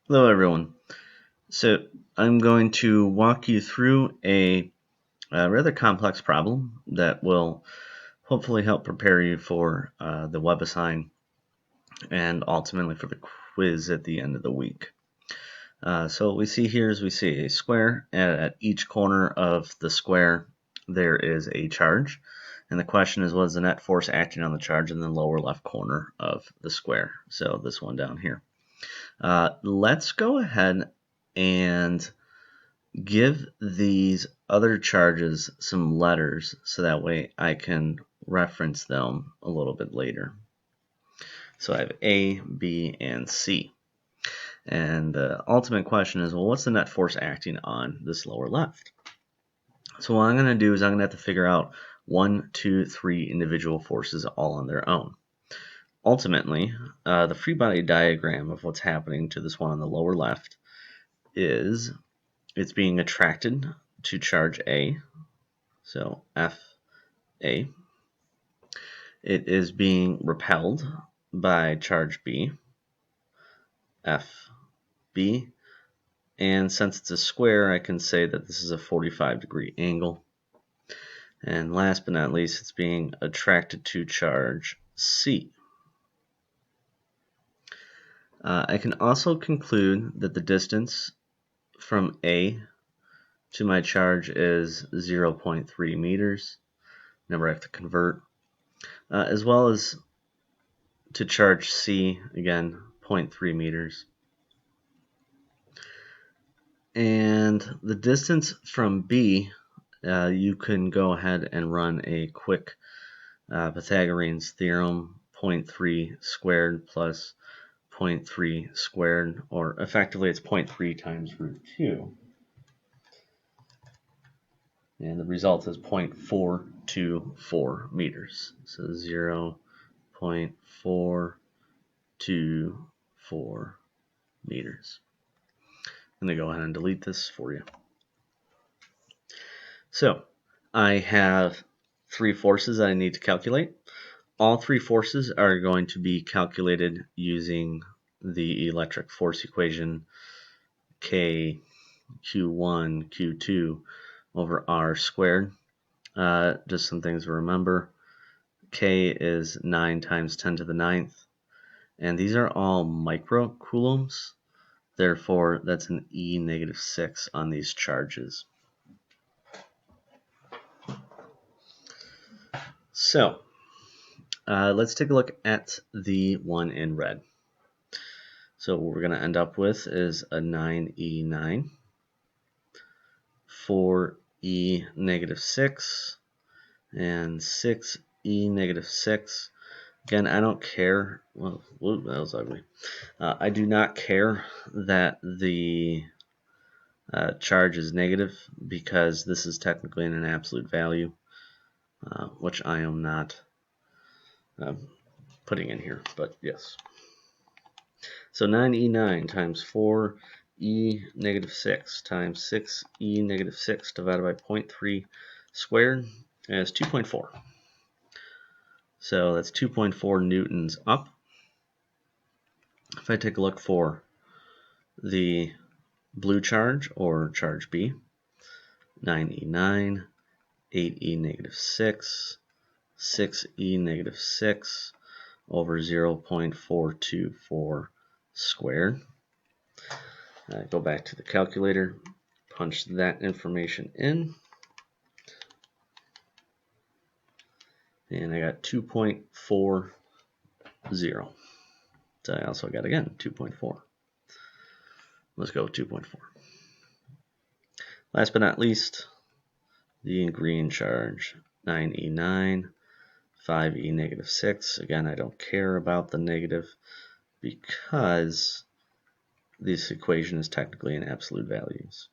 Hello everyone. So I'm going to walk you through a rather complex problem that will hopefully help prepare you for the WebAssign and ultimately for the quiz at the end of the week. So what we see here is we see a square, and at each corner of the square there is a charge. And the question is, what is the net force acting on the charge in the lower left corner of the square? So this one down here. Let's go ahead and give these other charges some letters so that way I can reference them a little bit later. So I have A, B, and C. And the ultimate question is, well, what's the net force acting on this lower left? So what I'm going to do is I'm going to have to figure out 1, 2, 3 individual forces all on their own. Ultimately, the free body diagram of what's happening to this one on the lower left is it's being attracted to charge A, so FA. It is being repelled by charge B, FB, and since it's a square, I can say that this is a 45-degree angle. And last but not least, it's being attracted to charge C. I can also conclude that the distance from A to my charge is 0.3 meters. Remember, I have to convert. As well as to charge C, again, 0.3 meters. And the distance from B, you can go ahead and run a quick Pythagorean's theorem, 0.3 squared plus 0.3 squared, or effectively it's 0.3 times root 2. And the result is 0.424 meters. So 0.424 meters. I'm going to go ahead and delete this for you. So I have 3 forces that I need to calculate. All 3 forces are going to be calculated using the electric force equation K Q1 Q2 over R squared. Just some things to remember. K is 9 times 10 to the 9th. And these are all microcoulombs. Therefore, that's an E negative 6 on these charges. So, let's take a look at the one in red. So what we're going to end up with is a 9E9, 4E negative 6, and 6E negative 6. Again, I don't care. Well, whoop, that was ugly. I do not care that the charge is negative because this is technically in an absolute value, which I am not putting in here, but yes. So 9E9 times 4E negative 6 times 6E negative 6 divided by 0.3 squared is 2.4. So that's 2.4 newtons up. If I take a look for the blue charge, or charge B, 9E9, 8E negative 6, 6E negative 6 over 0.424 squared. Go back to the calculator, punch that information in, and I got 2.40. So I also got, again, 2.4. Let's go with 2.4. Last but not least, the green charge, 9E9, 5E negative 6. Again, I don't care about the negative because this equation is technically in absolute values.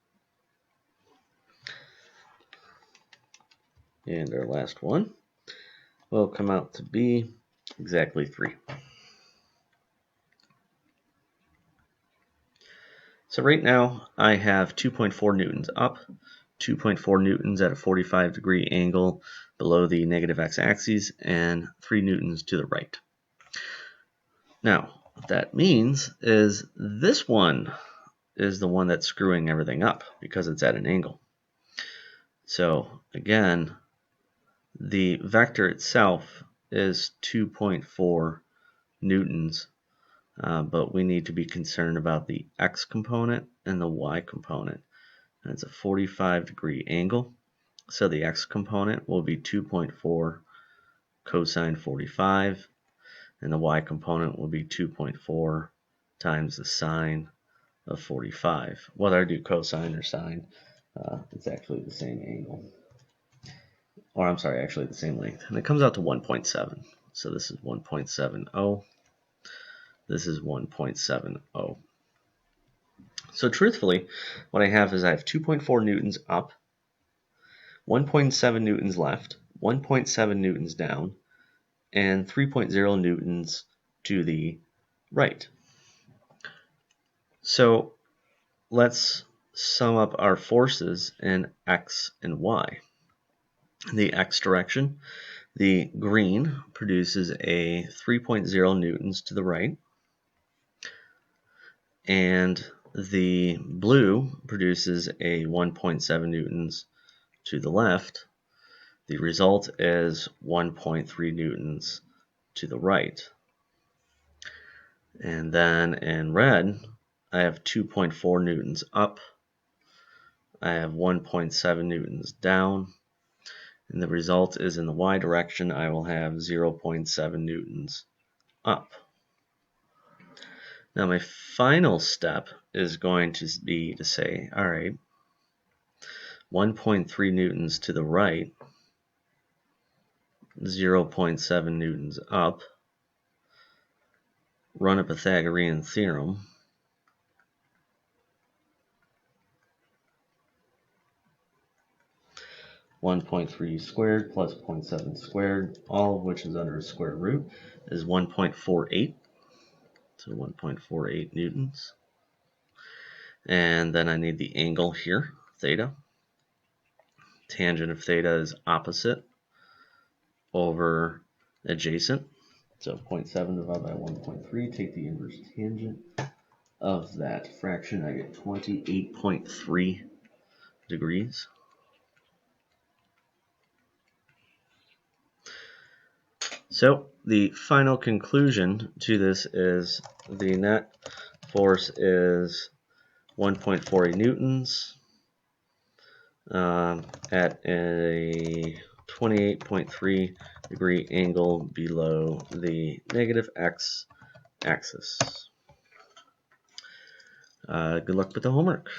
And our last one will come out to be exactly 3. So right now I have 2.4 newtons up, 2.4 newtons at a 45-degree angle below the negative x-axis, and 3 newtons to the right. Now, What that means is this one is the one that's screwing everything up because it's at an angle. So again, the vector itself is 2.4 newtons, but we need to be concerned about the x component and the y component. And it's a 45-degree angle, so the x component will be 2.4 cosine 45, and the y component will be 2.4 times the sine of 45. Whether I do cosine or sine, it's actually the same angle. Or I'm sorry, actually the same length. And it comes out to 1.7. So this is 1.70. This is 1.70. So truthfully, what I have is I have 2.4 newtons up, 1.7 newtons left, 1.7 newtons down, and 3.0 newtons to the right. So let's sum up our forces in x and y. In the x direction, the green produces a 3.0 newtons to the right, and the blue produces a 1.7 newtons to the left. The result is 1.3 newtons to the right. And then in red, I have 2.4 newtons up. I have 1.7 newtons down. And the result is in the y direction, I will have 0.7 newtons up. Now my final step is going to be to say, all right, 1.3 newtons to the right, 0.7 newtons up, run a Pythagorean theorem, (1.3 squared plus 0.7 squared, all of which is under a square root, is 1.48. So 1.48 newtons. And then I need the angle here, theta. Tangent of theta is opposite over adjacent. So 0.7 divided by 1.3, take the inverse tangent of that fraction, I get 28.3 degrees. So the final conclusion to this is the net force is 1.48 newtons at a 28.3 degree angle below the negative x axis. Good luck with the homework.